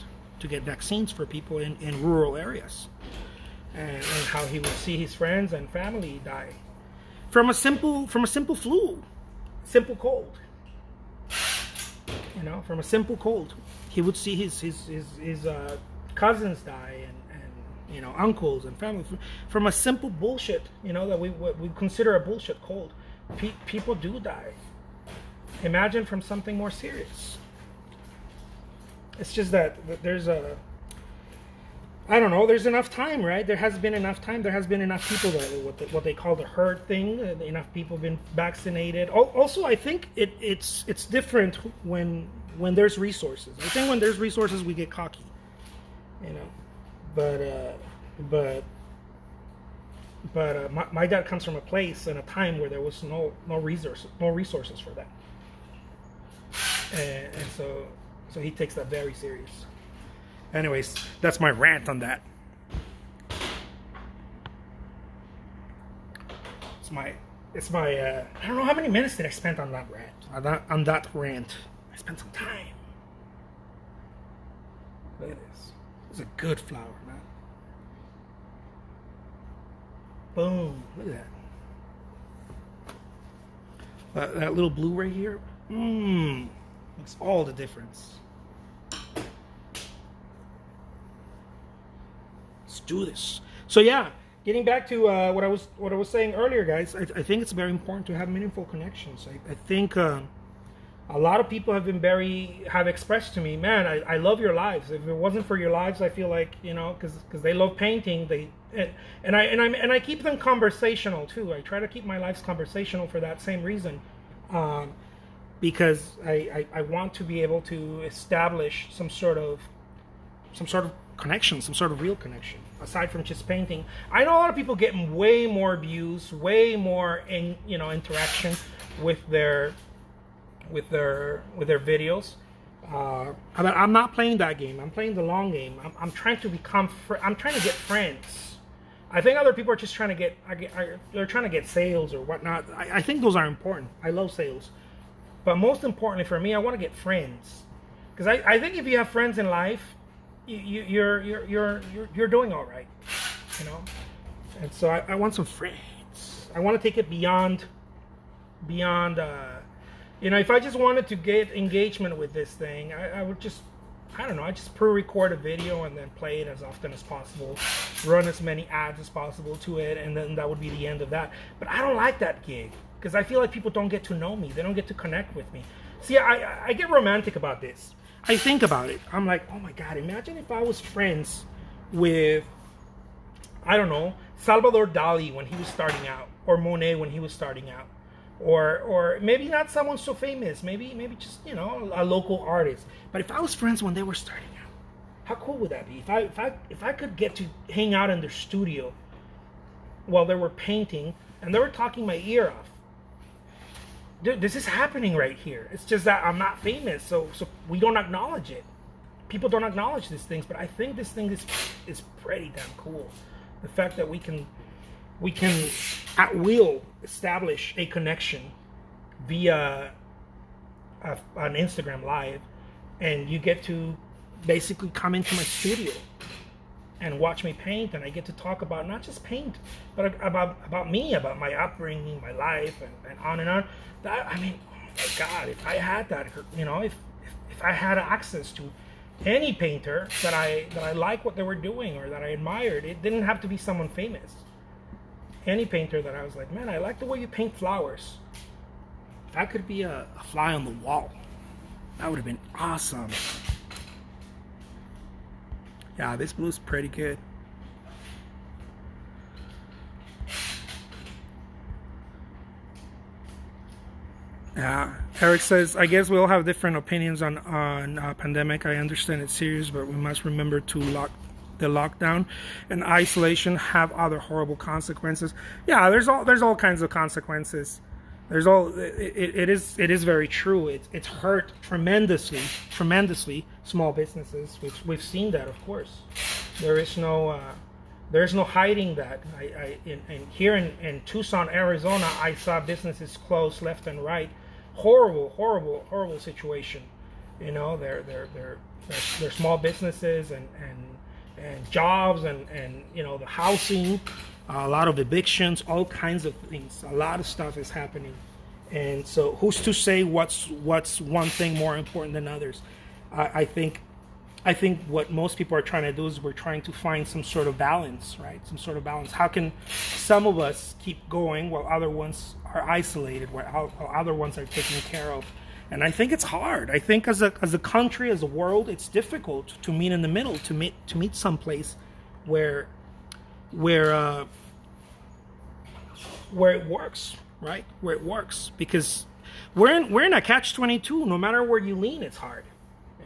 vaccines for people in rural areas. And how he would see his friends and family die from a simple flu, simple cold. From a simple cold, he would see his cousins die, and uncles and family from a simple bullshit. That we consider a bullshit cold. People do die. Imagine from something more serious. It's just that there's I don't know. There's enough time, right? There has been enough time. There has been enough people that what they call the herd thing. Enough people been vaccinated. Also, I think it's different when there's resources. I think when there's resources, we get cocky. you know. But my dad comes from a place and a time where there was no resources for that, and so he takes that very serious. Anyways, that's my rant on that. It's my I don't know how many minutes did I spend on that rant. On that rant, I spent some time. Look at this. It's a good flower, man. Boom! Look at that. That little blue right here. Makes all the difference. Let's do this. So yeah, getting back to what I was saying earlier, guys. I think it's very important to have meaningful connections. I think a lot of people have expressed to me, man, I love your lives. If it wasn't for your lives, I feel like, you know, because they love painting, and I keep them conversational too. I try to keep my lives conversational for that same reason, because I want to be able to establish some sort of connection, some sort of real connection, aside from just painting. I know a lot of people get way more views, way more interaction with their videos. I'm not playing that game. I'm playing the long game. I'm trying to I'm trying to get friends. I think other people are just trying to get sales or whatnot. I think those are important. I love sales, but most importantly for me, I want to get friends, because I think if you have friends in life, you're doing all right, you know. And so I want some friends. I want to take it beyond. If I just wanted to get engagement with this thing, I would just, I don't know, I just pre-record a video and then play it as often as possible, run as many ads as possible to it, and then that would be the end of that. But I don't like that gig, because I feel like people don't get to know me. They don't get to connect with me. See, I get romantic about this. I think about it. I'm like, oh my God, imagine if I was friends with, I don't know, Salvador Dali when he was starting out, or Monet when he was starting out. Or maybe not someone so famous, maybe just, you know, a local artist. But if I was friends when they were starting out, how cool would that be? If I could get to hang out in their studio while they were painting and they were talking my ear off. Dude, this is happening right here. It's just that I'm not famous, so we don't acknowledge it. People don't acknowledge these things, but I think this thing is pretty damn cool. The fact that we can at will establish a connection via an Instagram live, and you get to basically come into my studio and watch me paint, and I get to talk about not just paint, but about me, about my upbringing, my life, and on and on. That, I mean, oh my God, if I had that, you know, if I had access to any painter that I like what they were doing or that I admired, it didn't have to be someone famous. Any painter that I was like, man, I like the way you paint flowers. If I could be a fly on the wall, that would have been awesome. Yeah, this blue's pretty good. Yeah, Eric says, I guess we all have different opinions on pandemic. I understand it's serious, but we must remember to the lockdown and isolation have other horrible consequences. Yeah, there's all kinds of consequences. It is very true. It's hurt tremendously small businesses. We've seen that, of course. There's no hiding that. Here in Tucson, Arizona, I saw businesses close left and right. Horrible situation. You know, they're small businesses and jobs and you know, the housing, a lot of evictions, all kinds of things. A lot of stuff is happening, and so who's to say what's one thing more important than others? I think what most people are trying to do is we're trying to find some sort of balance, right? Some sort of balance. How can some of us keep going while other ones are isolated, while other ones are taken care of? And I think it's hard. I think as a country, as a world, it's difficult to meet in the middle, to meet someplace where it works, right? Where it works, because we're in a catch-22. No matter where you lean, it's hard.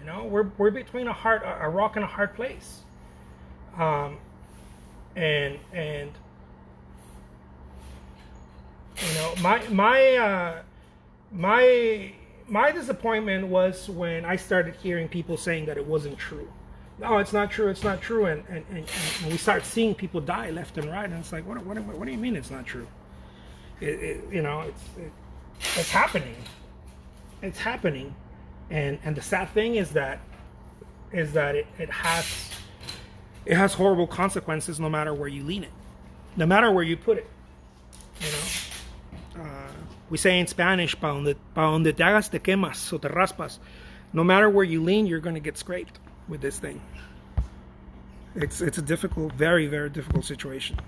You know, we're between a rock and a hard place. And you know, my disappointment was when I started hearing people saying that it wasn't true. No, it's not true. It's not true. And we start seeing people die left and right, and it's like, what do you mean it's not true? You know, it's happening. It's happening, and the sad thing is that it has horrible consequences no matter where you lean it, no matter where you put it. You know, we say in Spanish, pa donde te hagas te quemas o te raspas. No matter where you lean, you're going to get scraped with this thing. It's a difficult, very, very difficult situation.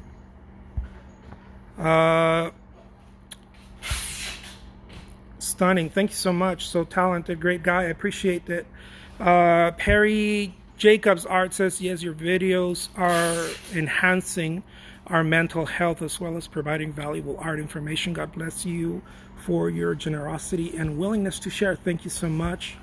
Stunning. Thank you so much. So talented, great guy. I appreciate that. Perry Jacobs Art says, yes, your videos are enhancing our mental health as well as providing valuable art information. God bless you for your generosity and willingness to share. Thank you so much.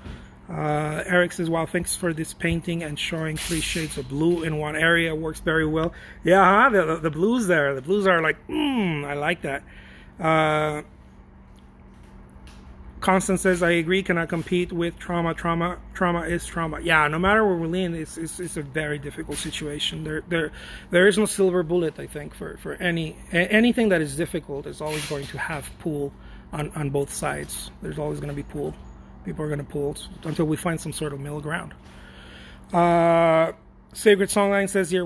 Eric says, wow, thanks for this painting and showing 3 shades of blue in one area. Works very well. Yeah, huh? The blues there. The blues are like, I like that. Constance says, I agree, cannot compete with trauma. Trauma is trauma. Yeah, no matter where we lean, it's a very difficult situation. There is no silver bullet, I think, for anything that is difficult is always going to have pull on both sides. There's always going to be pull. People are going to pull until we find some sort of middle ground. Sacred Songline says here,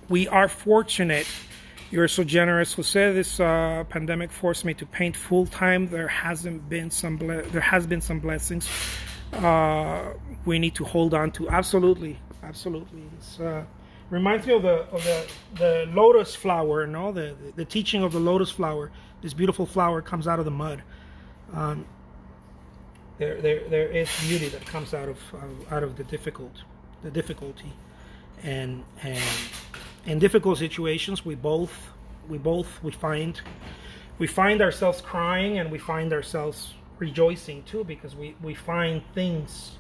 we are fortunate. You're so generous, Jose. This pandemic forced me to paint full time. There has been some blessings. We need to hold on to. Absolutely. It reminds me of the lotus flower. No, the teaching of the lotus flower. This beautiful flower comes out of the mud. There is beauty that comes out of the difficulty, and in difficult situations, we find ourselves crying, and we find ourselves rejoicing too, because we find things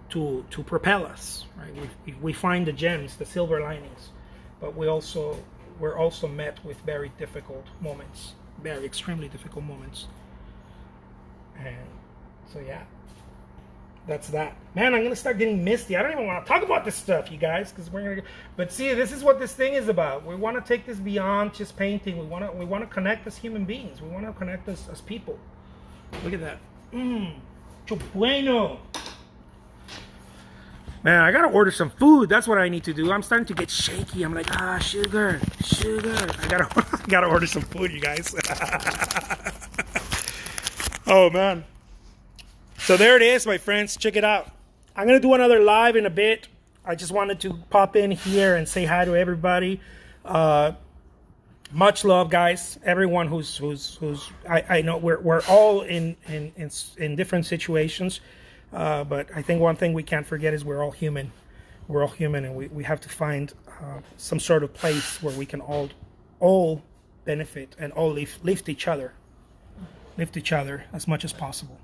to propel us, right? We find the gems, the silver linings, but we're also met with very difficult moments, very extremely difficult moments, and so yeah. That's that. Man, I'm gonna start getting misty. I don't even want to talk about this stuff, you guys, because we're gonna. But see, this is what this thing is about. We want to take this beyond just painting. We want to connect as human beings. We want to connect as people. Look at that. Mucho bueno. Man, I gotta order some food. That's what I need to do. I'm starting to get shaky. I'm like, sugar. I gotta order some food, you guys. Oh man. So there it is, my friends. Check it out. I'm going to do another live in a bit. I just wanted to pop in here and say hi to everybody. Much love, guys. Everyone who's I know we're all in different situations. But I think one thing we can't forget is we're all human. We're all human, and we have to find some sort of place where we can all benefit and all lift each other as much as possible.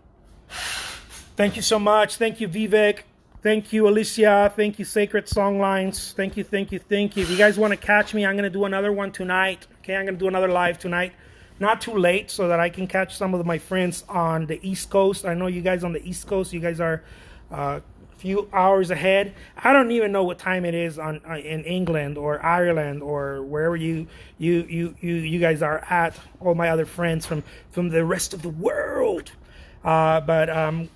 Thank you so much. Thank you, Vivek. Thank you, Alicia. Thank you, Sacred Songlines. Thank you. If you guys want to catch me, I'm going to do another one tonight. Okay, I'm going to do another live tonight. Not too late, so that I can catch some of my friends on the East Coast. I know you guys on the East Coast. You guys are a few hours ahead. I don't even know what time it is in England or Ireland or wherever you guys are at. All my other friends from the rest of the world. But I'm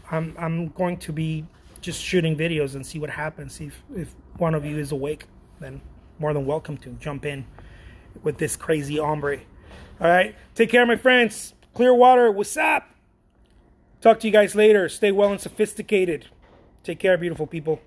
going to be just shooting videos and see what happens. See if one of you is awake, then more than welcome to jump in with this crazy hombre. All right, take care, my friends. Clearwater, what's up? Talk to you guys later. Stay well and sophisticated. Take care, beautiful people.